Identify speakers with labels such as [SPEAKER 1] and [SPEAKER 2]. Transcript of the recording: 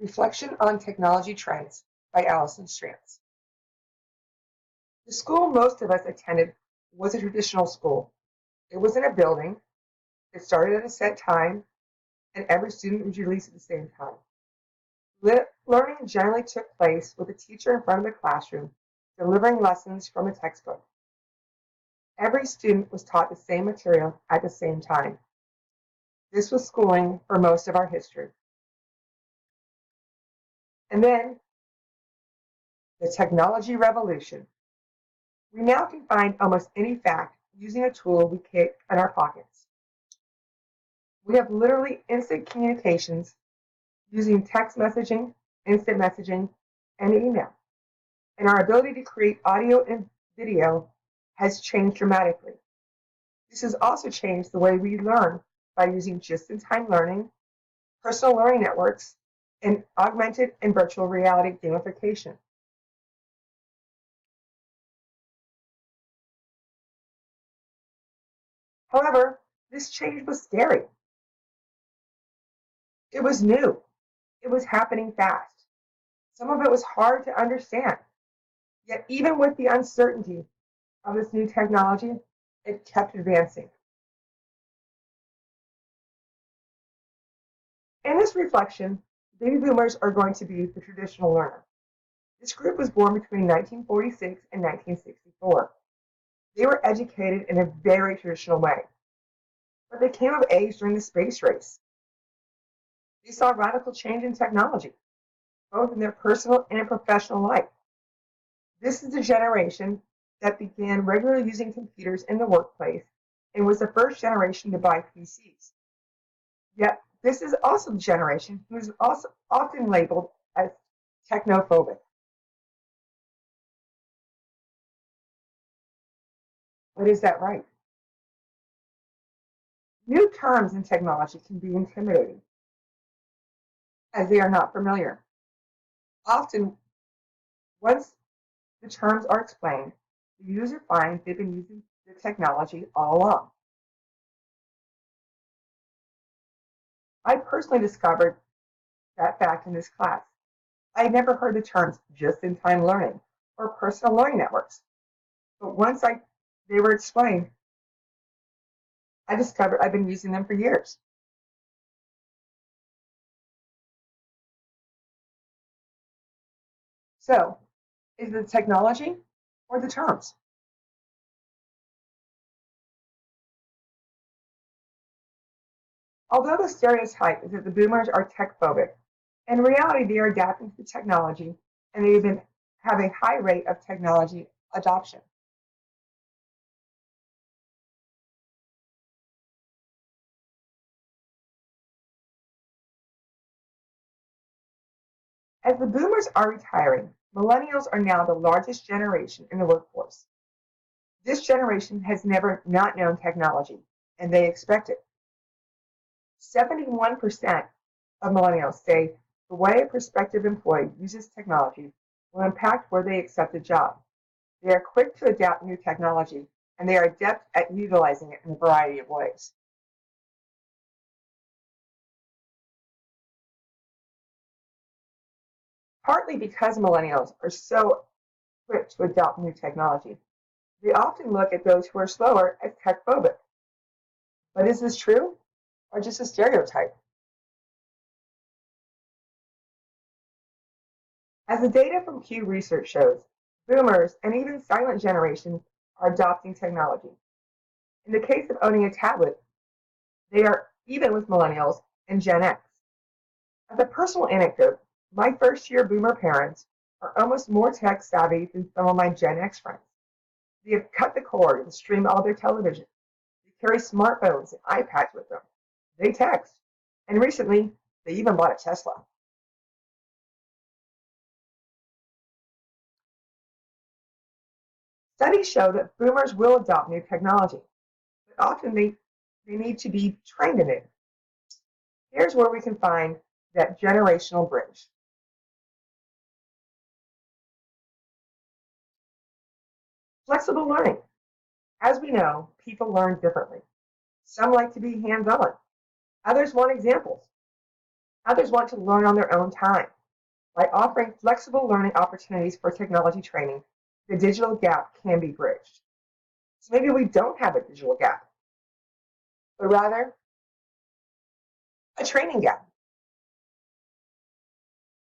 [SPEAKER 1] Reflection on Technology Trends by Allison Strantz. The school most of us attended was a traditional school. It was in a building, it started at a set time, and every student was released at the same time. Learning generally took place with a teacher in front of the classroom, delivering lessons from a textbook. Every student was taught the same material at the same time. This was schooling for most of our history. And then the technology revolution. We now can find almost any fact using a tool we keep in our pockets. We have literally instant communications using text messaging, instant messaging, and email. And our ability to create audio and video has changed dramatically. This has also changed the way we learn by using just-in-time learning, personal learning networks, and augmented and virtual reality gamification. However, this change was scary. It was new. It was happening fast. Some of it was hard to understand. Yet even with the uncertainty of this new technology, it kept advancing. In this reflection, baby boomers are going to be the traditional learner. This group was born between 1946 and 1964. They were educated in a very traditional way, but they came of age during the space race. They saw radical change in technology, both in their personal and professional life. This is the generation that began regularly using computers in the workplace and was the first generation to buy PCs. Yet, this is also the generation who is also often labeled as technophobic. But is that right? New terms in technology can be intimidating as they are not familiar. Often, once the terms are explained, the user finds they've been using the technology all along. I personally discovered that fact in this class. I had never heard the terms just-in-time learning or personal learning networks. But once they were explained, I discovered I've been using them for years. So, is it the technology or the terms? Although the stereotype is that the boomers are tech phobic, in reality they are adapting to technology and they even have a high rate of technology adoption. As the boomers are retiring, millennials are now the largest generation in the workforce. This generation has never not known technology, and they expect it. 71% of millennials say the way a prospective employee uses technology will impact where they accept a job. They are quick to adapt new technology, and they are adept at utilizing it in a variety of ways. Partly because millennials are so quick to adopt new technology, they often look at those who are slower as tech phobic. But is this true or just a stereotype? As the data from Pew Research shows, boomers and even silent generations are adopting technology. In the case of owning a tablet, they are even with millennials and Gen X. As a personal anecdote, my first year boomer parents are almost more tech savvy than some of my Gen X friends. They have cut the cord and stream all their television. They carry smartphones and iPads with them. They text. And recently, they even bought a Tesla. Studies show that boomers will adopt new technology, but often they need to be trained in it. Here's where we can find that generational bridge. Flexible learning. As we know, people learn differently. Some like to be hands-on. Others want examples. Others want to learn on their own time. By offering flexible learning opportunities for technology training, the digital gap can be bridged. So maybe we don't have a digital gap, but rather a training gap.